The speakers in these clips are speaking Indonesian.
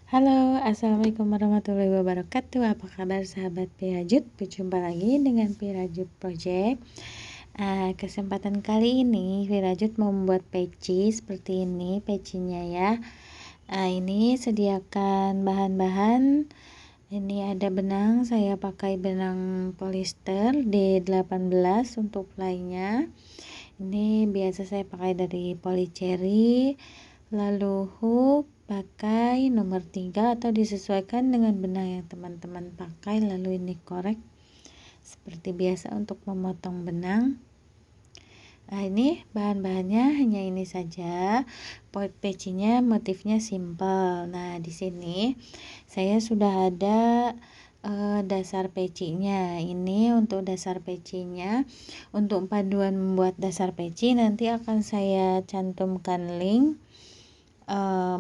Halo, assalamualaikum warahmatullahi wabarakatuh. Apa kabar sahabat Pirajut? Berjumpa lagi dengan Pirajut Project. Kesempatan kali ini Pirajut mau membuat peci seperti ini pecinya ya. Ini sediakan bahan-bahan. Ini ada benang, saya pakai benang polister D18 untuk playnya. Ini biasa saya pakai dari polycherry. Lalu hook pakai nomor 3 atau disesuaikan dengan benang yang teman-teman pakai. Lalu ini korek seperti biasa untuk memotong benang. Ini bahan-bahannya hanya ini saja. Pecinya motifnya simple. Nah, di sini saya sudah ada dasar pecinya. Ini untuk dasar pecinya. Untuk paduan membuat dasar peci nanti akan saya cantumkan link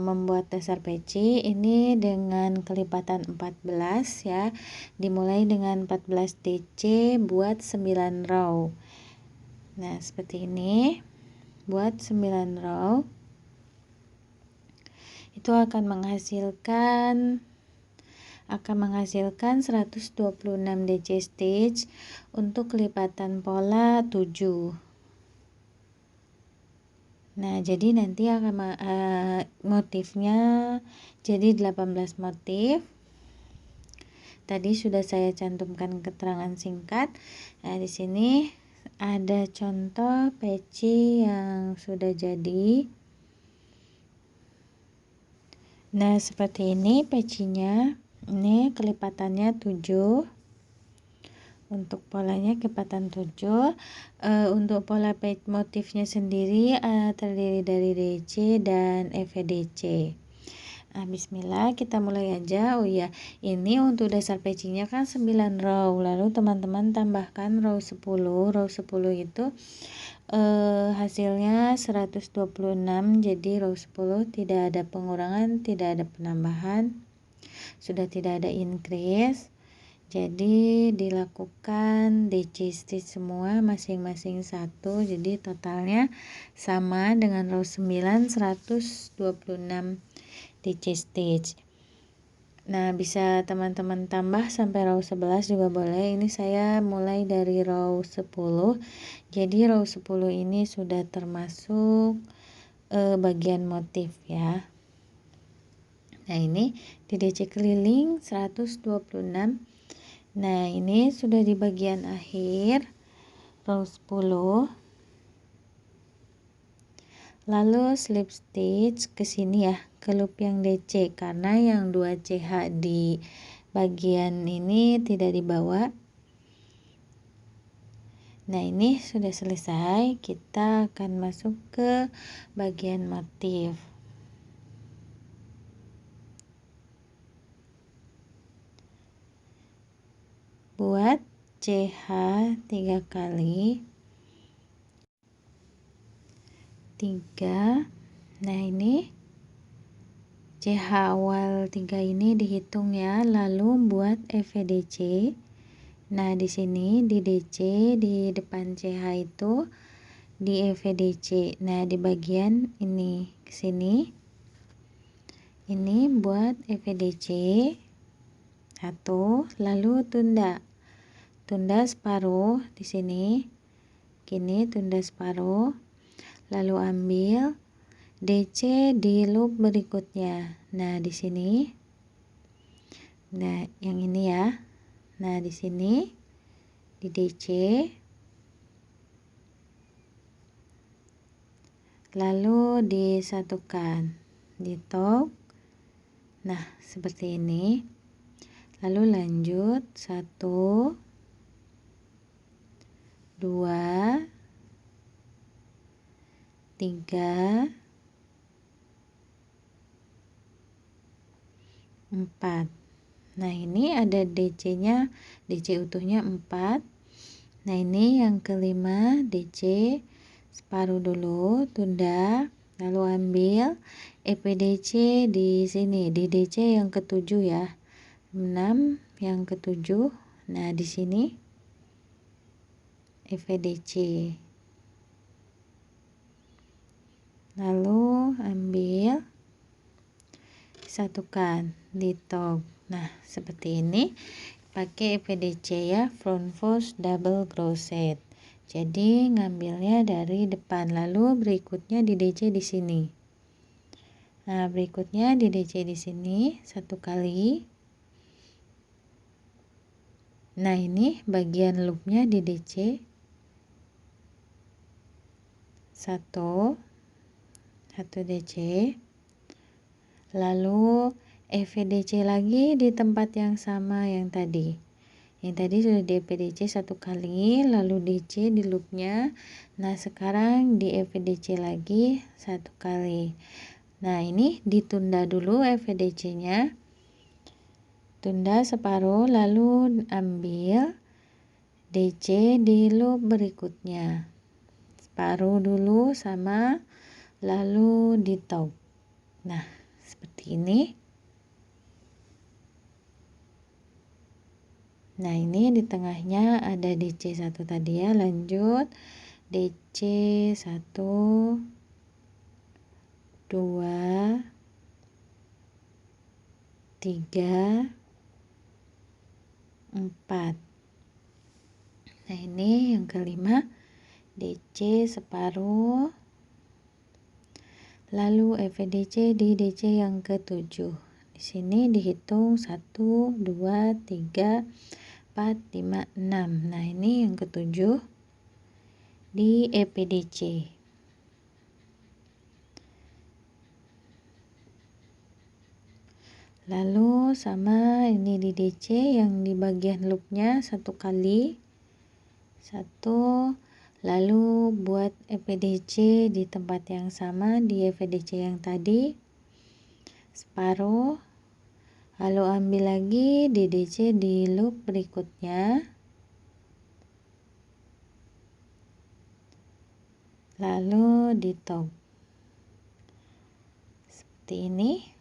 membuat dasar peci ini dengan kelipatan 14 ya. Dimulai dengan 14 DC buat 9 row. Nah, seperti ini. Buat 9 row. Itu akan menghasilkan 126 DC stitch untuk kelipatan pola 7. Nah, jadi nanti akan motifnya jadi 18 motif. Tadi sudah saya cantumkan keterangan singkat. Nah, di sini ada contoh peci yang sudah jadi. Nah, seperti ini pecinya. Ini kelipatannya 7. Untuk polanya kelipatan 7. Untuk pola motifnya sendiri terdiri dari DC dan FVDC. Bismillah, kita mulai aja. Oh ya, ini untuk dasar pecinya kan 9 row. Lalu teman-teman tambahkan row 10. Row 10 itu hasilnya 126. Jadi row 10 tidak ada pengurangan, tidak ada penambahan. Sudah tidak ada increase. Jadi dilakukan DC stitch semua masing-masing 1. Jadi totalnya sama dengan row 9 126 DC stitch. Nah, bisa teman-teman tambah sampai row 11 juga boleh. Ini saya mulai dari row 10. Jadi row 10 ini sudah termasuk bagian motif ya. Nah, ini di DC keliling 126. Nah, ini sudah di bagian akhir row 10. Lalu slip stitch ke sini ya, ke loop yang DC karena yang 2 CH di bagian ini tidak dibawa. Nah, ini sudah selesai. Kita akan masuk ke bagian motif. Buat CH 3 kali 3. Nah, ini CH awal 3 ini dihitung ya, lalu buat FVDC. Nah, di sini di DC di depan CH itu di FVDC. Nah, di bagian ini ke sini. Ini buat FVDC 1, lalu tunda separuh di sini. Gini, tunda separuh. Lalu ambil DC di loop berikutnya. Nah, di sini. Nah, yang ini ya. Nah, di sini di DC. Lalu disatukan di top. Nah, seperti ini. Lalu lanjut 1 2 3 4. Nah, ini ada DC-nya, DC utuhnya 4. Nah, ini yang kelima, DC separuh dulu, tunda, lalu ambil EPDC di sini, di DC yang ketujuh ya. 6 yang ketujuh. Nah, di sini EPDC. Lalu ambil disatukan di top. Nah, seperti ini pakai FVDC ya, front post double crochet. Jadi ngambilnya dari depan, lalu berikutnya di DC di sini. Nah, berikutnya di DC di sini 1 kali. Nah, ini bagian loopnya di DC 1 DC, lalu FVDC lagi di tempat yang sama yang tadi. Yang tadi sudah di FVDC 1 kali, lalu DC di loopnya. Nah, sekarang di FVDC lagi 1 kali. Nah, ini ditunda dulu FVDC-nya. Tunda separuh, lalu ambil DC di loop berikutnya. Separuh dulu sama, lalu di top. Nah, seperti ini. Nah, ini di tengahnya ada DC 1 tadi ya, lanjut DC 1 2 3 4. Nah, ini yang kelima, DC separuh, lalu FVDC di DC yang ke-7. Di sini dihitung 1 2 3 4 5 6. Nah, ini yang ke-7 di FVDC. Lalu sama ini di DC yang di bagian loopnya 1 kali, 1, lalu buat FVDC di tempat yang sama di FVDC yang tadi separuh, lalu ambil lagi di DC di loop berikutnya, lalu di top seperti ini.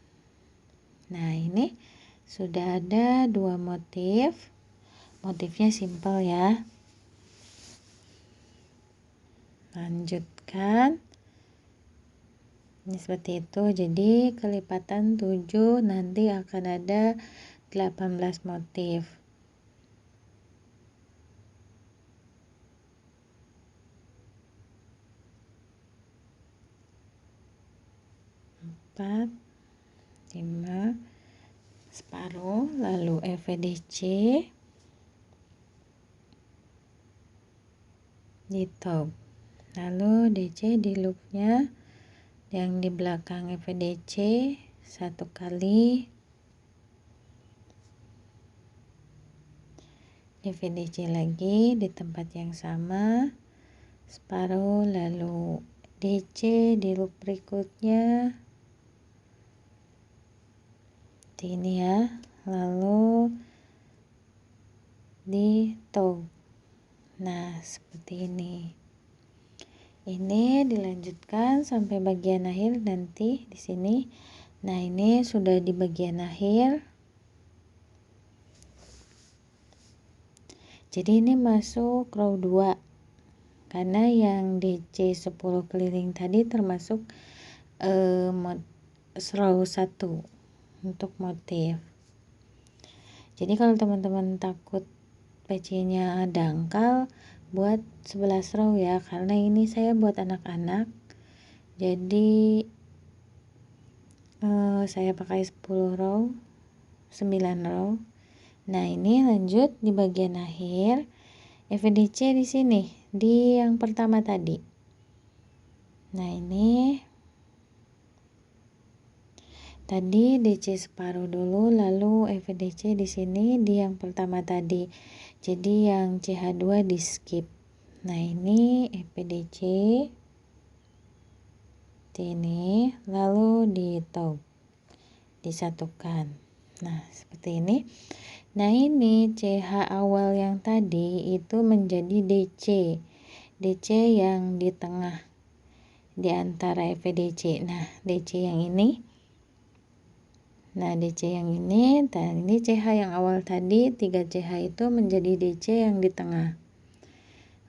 Nah, ini sudah ada 2 motifnya simple ya. Lanjutkan. Ini seperti itu, jadi kelipatan 7 nanti akan ada 18 motif. Empat, 5, separuh, lalu FVDC di top, lalu DC di loopnya yang di belakang FVDC 1 kali, FVDC lagi di tempat yang sama separuh, lalu DC di loop berikutnya ini ya, lalu di top. Nah, seperti ini. Ini dilanjutkan sampai bagian akhir nanti di sini. Nah, ini sudah di bagian akhir. Jadi ini masuk row 2. Karena yang DC 10 keliling tadi termasuk row 1 untuk motif. Jadi kalau teman-teman takut pecinya dangkal, buat 11 row ya, karena ini saya buat anak-anak. Jadi saya pakai 10 row, 9 row. Nah, ini lanjut di bagian akhir FVDC di sini, di yang pertama tadi. Nah, ini tadi DC separuh dulu, lalu FVDC di sini di yang pertama tadi. Jadi yang CH2 di skip. Nah, ini FVDC ini, lalu di top, disatukan. Nah, seperti ini. Nah, ini CH awal yang tadi itu menjadi DC yang di tengah di antara FVDC. Nah, DC yang ini. Nah, DC yang ini, dan ini CH yang awal tadi, 3 CH itu menjadi DC yang di tengah.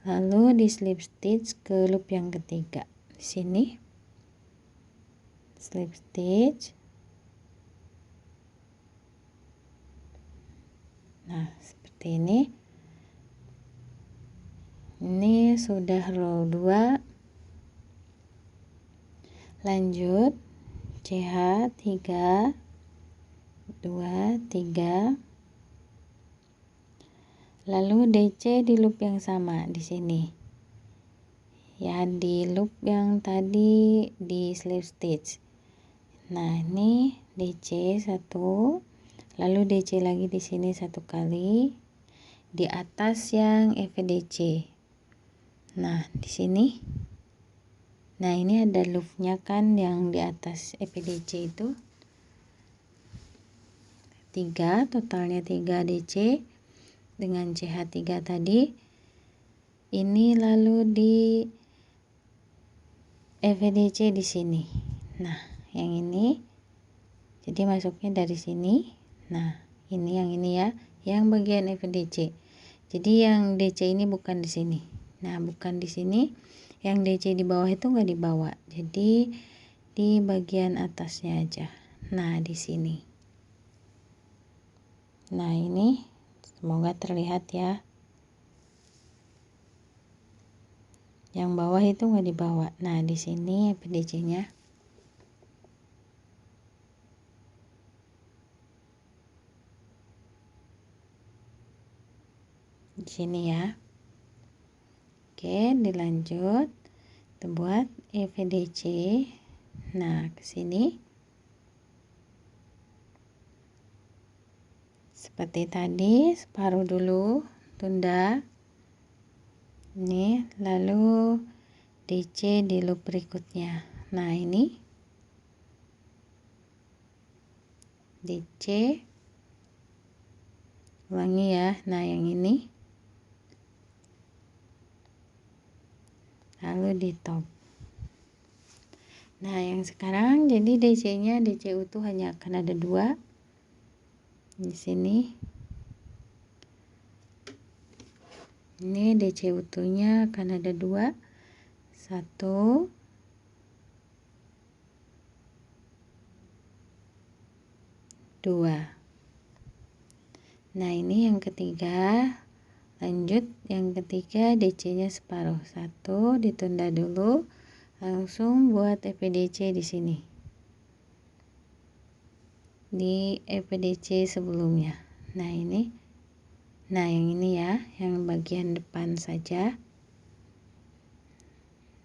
Lalu di slip stitch ke loop yang ketiga. Di sini slip stitch, Nah, seperti ini. Ini sudah row 2. Lanjut CH 3 2 3. Lalu DC di loop yang sama di sini. Ya, di loop yang tadi di slip stitch. Nah, ini DC 1, lalu DC lagi di sini 1 kali di atas yang FDC. Nah, di sini. Nah, ini ada loopnya kan yang di atas FDC itu 3, totalnya 3 DC dengan CH3 tadi. Ini lalu di FDC di sini. Nah, yang ini jadi masuknya dari sini. Nah, ini yang ini ya, yang bagian FDC. Jadi yang DC ini bukan di sini. Nah, bukan di sini. Yang DC di bawah itu nggak dibawa. Jadi di bagian atasnya aja. Nah, di sini. Nah, ini semoga terlihat ya. Yang bawah itu nggak dibawa. Nah, di sini FDC-nya. Di sini ya. Oke, dilanjut. Kita buat FDC. Nah, ke sini. Seperti tadi, separuh dulu, tunda. Ini, lalu DC di loop berikutnya. Nah, ini DC. Ulangi ya. Nah, yang ini. Lalu di top. Nah, yang sekarang jadi DC-nya DC utuh hanya akan ada 2 di sini. Ini DC utuhnya akan ada 2. 1 2. Nah, ini yang ketiga. Lanjut yang ketiga, DC-nya separuh. 1 ditunda dulu. Langsung buat FDC di sini. Di FDC sebelumnya. Nah, ini. Nah, yang ini ya, yang bagian depan saja.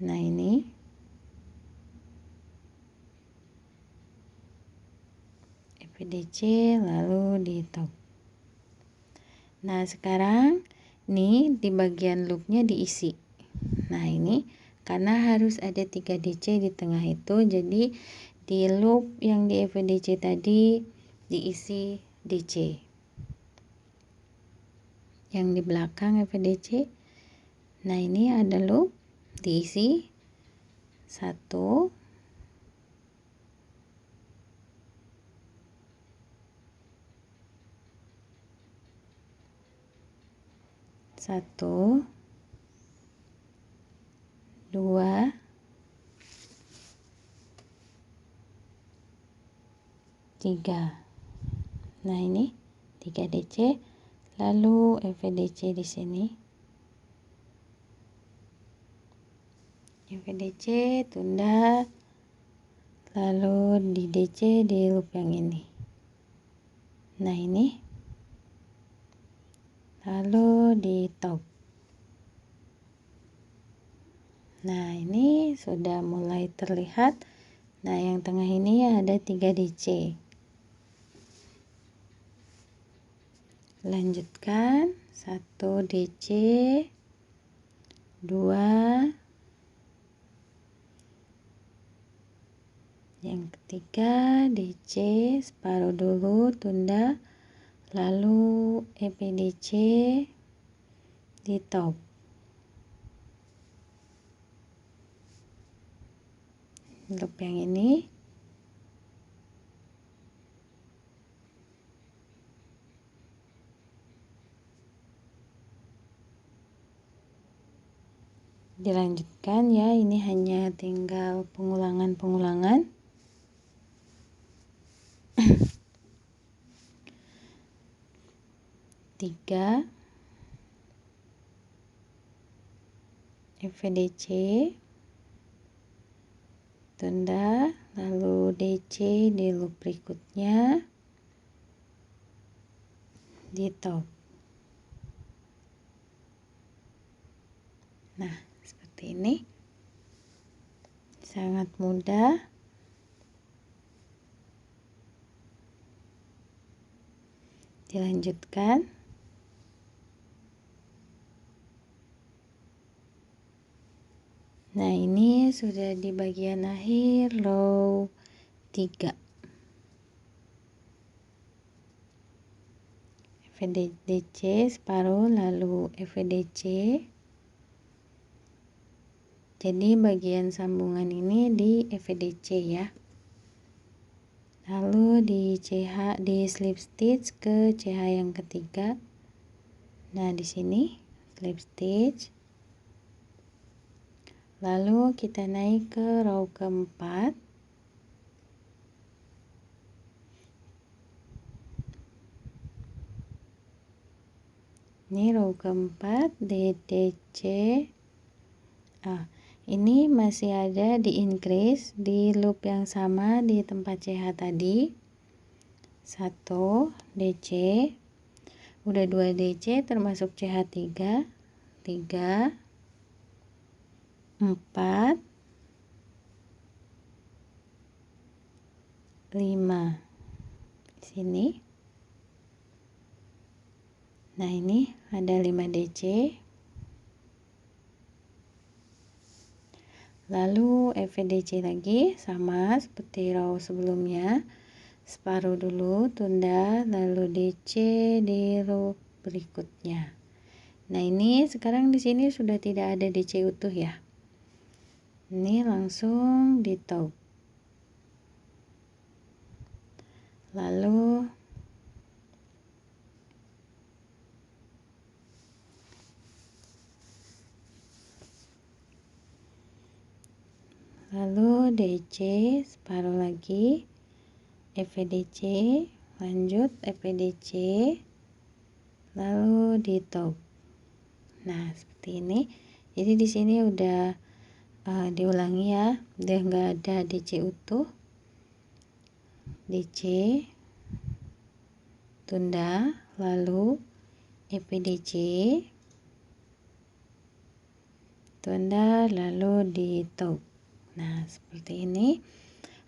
Nah, ini. FDC lalu di top. Nah, sekarang nih di bagian loopnya diisi. Nah, ini karena harus ada 3 DC di tengah itu, jadi di loop yang di FDC tadi diisi DC. Yang di belakang FDC. Nah, ini ada loop diisi 1 1 2 3. Nah, ini 3 DC, lalu FDC di sini. FDC tunda, lalu di DC di loop yang ini. Nah, ini. Lalu di top. Nah, ini sudah mulai terlihat. Nah, yang tengah ini ada 3 DC. Lanjutkan 1 DC, 2, yang ketiga DC separuh dulu, tunda, lalu FDC di top. Loop yang ini. Dilanjutkan ya, ini hanya tinggal pengulangan-pengulangan. 3 FVDC, tunda, lalu DC di loop berikutnya, di top. Nah, seperti ini. Sangat mudah. Dilanjutkan. Nah, ini sudah di bagian akhir row 3. FVDC separuh, lalu FVDC. Jadi bagian sambungan ini di FVDC ya. Lalu di CH, di slip stitch ke CH yang ketiga. Nah, di sini slip stitch. Lalu kita naik ke row keempat. Ini row keempat, DDC. Ini masih ada di increase di loop yang sama di tempat CH tadi. 1 DC. Udah 2 DC termasuk CH 3. 3 4 5 di sini. Nah, ini ada 5 DC. Lalu FVDC lagi sama seperti row sebelumnya. Separuh dulu, tunda, lalu DC di row berikutnya. Nah, ini sekarang di sini sudah tidak ada DC utuh ya. Ini langsung di top. Lalu DC separuh lagi, FVDC, lanjut FVDC, lalu di top. Nah, seperti ini. Jadi di sini udah diulangi ya, udah nggak ada DC utuh. DC, tunda, lalu FVDC, tunda, lalu di top. Nah, seperti ini.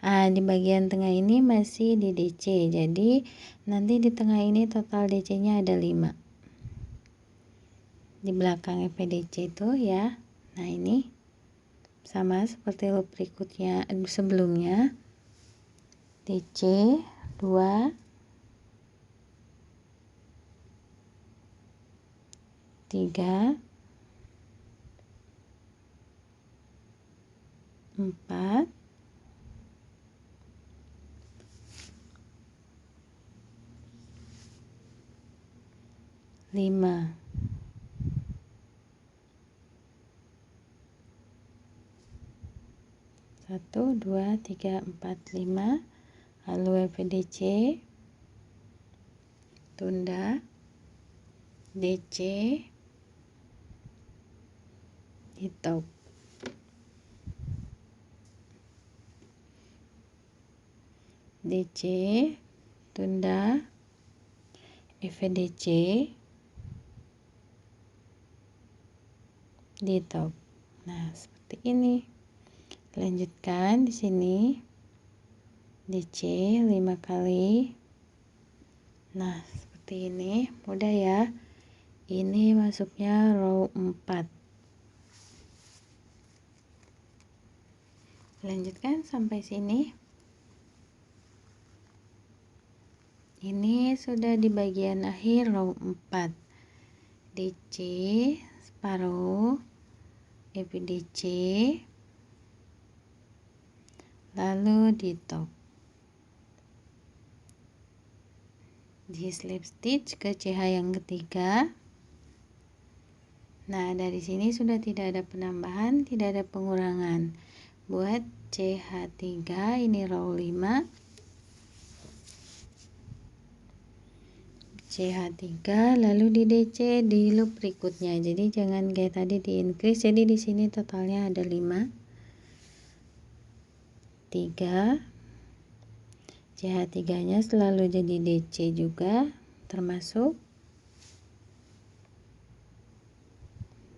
Di bagian tengah ini masih di DC, jadi nanti di tengah ini total DC nya ada 5 di belakang FVDC itu ya. Nah, ini sama seperti loop berikutnya sebelumnya. DC 2 3 4 5 1 2 3 4 5, lalu FVDC, tunda, DC di top. DC, tunda, FVDC di top. Nah, seperti ini. Lanjutkan di sini DC 5 kali. Nah, seperti ini. Mudah ya. Ini masuknya row 4. Lanjutkan sampai sini. Ini sudah di bagian akhir row 4. DC separuh, FVDC, lalu di top. Di slip stitch ke CH yang ketiga. Nah, dari sini sudah tidak ada penambahan, tidak ada pengurangan. Buat CH3 ini row 5. CH3 lalu di DC di loop berikutnya. Jadi jangan kayak tadi di increase. Jadi di sini totalnya ada 5. 3. CH3-nya selalu jadi DC juga, termasuk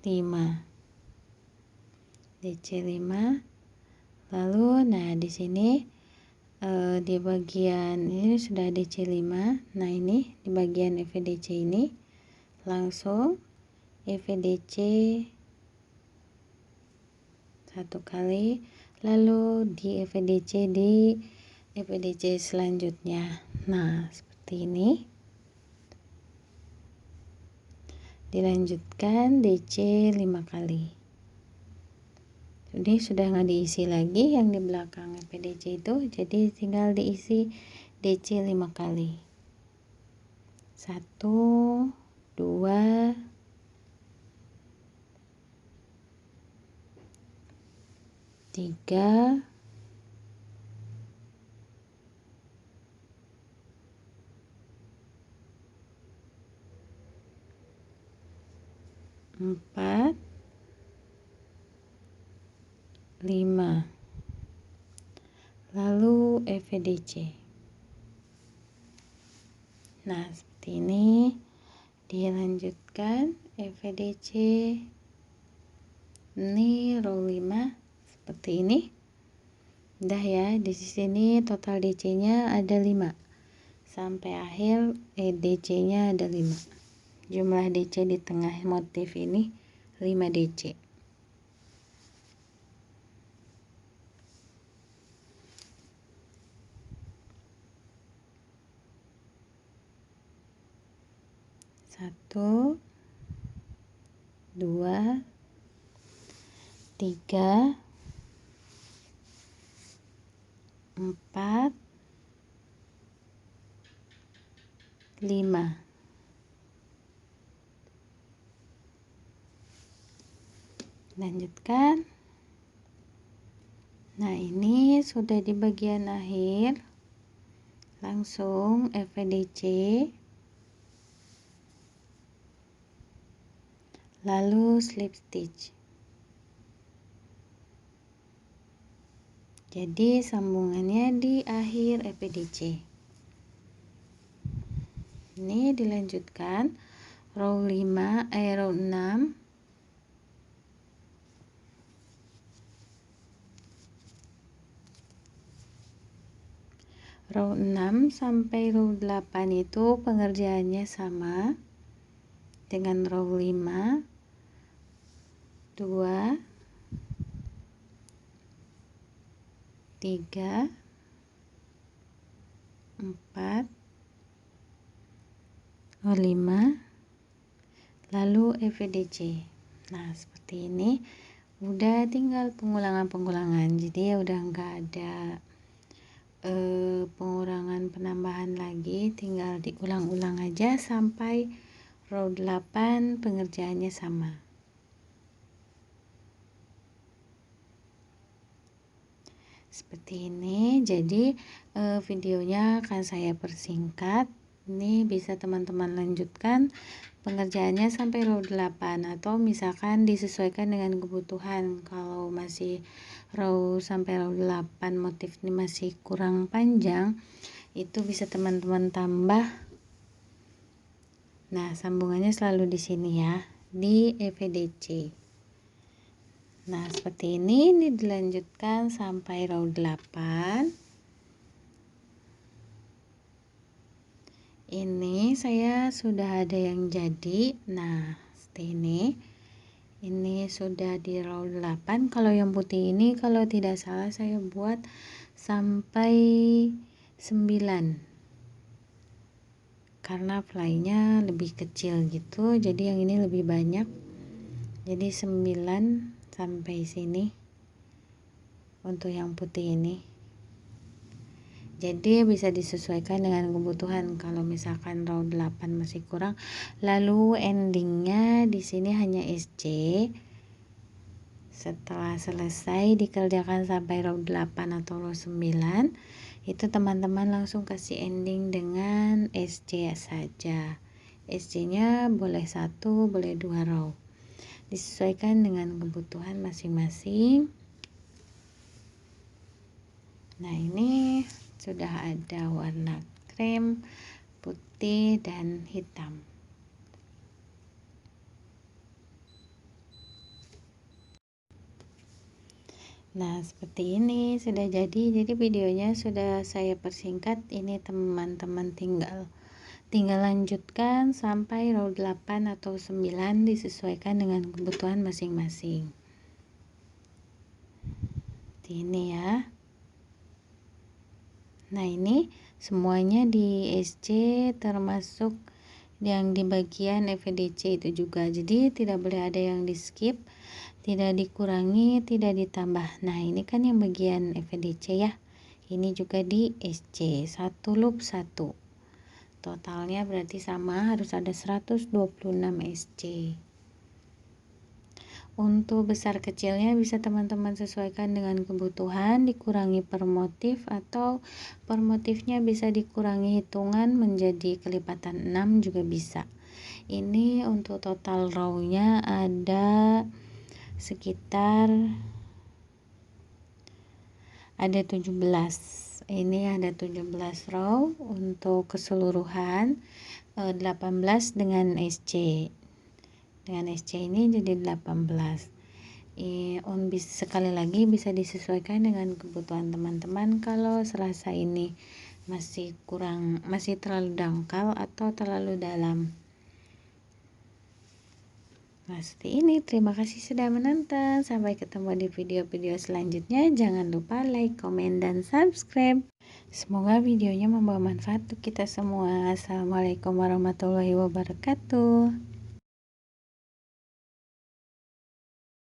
5. DC 5. Lalu nah di sini di bagian ini sudah DC 5. Nah, ini di bagian EVDC ini langsung EVDC 1 kali, lalu di EVDC selanjutnya. Nah, seperti ini. Dilanjutkan DC 5 kali. Jadi sudah nggak diisi lagi yang di belakang EVDC itu, jadi tinggal diisi DC 5 kali. 1, 2, 3, 4, 5. Lalu EVDC. Nah, seperti ini. Dilanjutkan EVDC. Ini row 5 seperti ini. Udah ya, di sini total DC-nya ada 5. Sampai akhir DC-nya ada 5. Jumlah DC di tengah motif ini 5 DC. Satu, 2, 3, 4, 5. Lanjutkan. Nah, ini sudah di bagian akhir. Langsung EVDC. Lalu slip stitch. Jadi sambungannya di akhir EVDC. Ini dilanjutkan row 5 row 6. Row 6 sampai row 8 itu pengerjaannya sama dengan row 5. 2, 3, 4, 5, lalu EVDC. Nah, seperti ini. Udah tinggal pengulangan-pengulangan. Jadi ya udah enggak ada pengurangan penambahan lagi, tinggal diulang-ulang aja sampai row 8 pengerjaannya sama. Seperti ini. Jadi videonya akan saya persingkat. Ini bisa teman-teman lanjutkan pengerjaannya sampai row 8 atau misalkan disesuaikan dengan kebutuhan. Kalau masih row sampai row 8 motif ini masih kurang panjang, itu bisa teman-teman tambah. Nah, sambungannya selalu di sini ya, di EVDC. Nah, seperti ini dilanjutkan sampai row 8. Ini saya sudah ada yang jadi. Nah, seperti ini. Ini sudah di row 8. Kalau yang putih ini kalau tidak salah saya buat sampai 9. Karena fly-nya lebih kecil gitu. Jadi yang ini lebih banyak. Jadi 9 sampai sini untuk yang putih ini. Jadi bisa disesuaikan dengan kebutuhan. Kalau misalkan row 8 masih kurang, lalu endingnya di sini hanya SC. Setelah selesai dikerjakan sampai row 8 atau row 9, itu teman-teman langsung kasih ending dengan SC saja. SC nya boleh 1, boleh 2 row, disesuaikan dengan kebutuhan masing-masing. Nah, ini sudah ada warna krem, putih, dan hitam. Nah, seperti ini sudah jadi videonya sudah saya persingkat. Ini teman-teman tinggal lanjutkan sampai row 8 atau 9, disesuaikan dengan kebutuhan masing-masing. Ini ya. Nah, ini semuanya di SC, termasuk yang di bagian FVDC itu juga. Jadi tidak boleh ada yang di skip, tidak dikurangi, tidak ditambah. Nah, ini kan yang bagian FVDC ya. Ini juga di SC, 1 loop 1. Totalnya berarti sama, harus ada 126 SC. Untuk besar kecilnya bisa teman-teman sesuaikan dengan kebutuhan, dikurangi per motif, atau per motifnya bisa dikurangi hitungan menjadi kelipatan 6 juga bisa. Ini untuk total row-nya ada sekitar 17. Ini ada 17 row untuk keseluruhan, 18 dengan SC. Dengan SC ini jadi 18. Sekali lagi bisa disesuaikan dengan kebutuhan teman-teman. Kalau serasa ini masih terlalu dangkal atau terlalu dalam. Nah, seperti ini. Terima kasih sudah menonton. Sampai ketemu di video-video selanjutnya. Jangan lupa like, komen, dan subscribe. Semoga videonya membawa manfaat untuk kita semua. Assalamualaikum warahmatullahi wabarakatuh.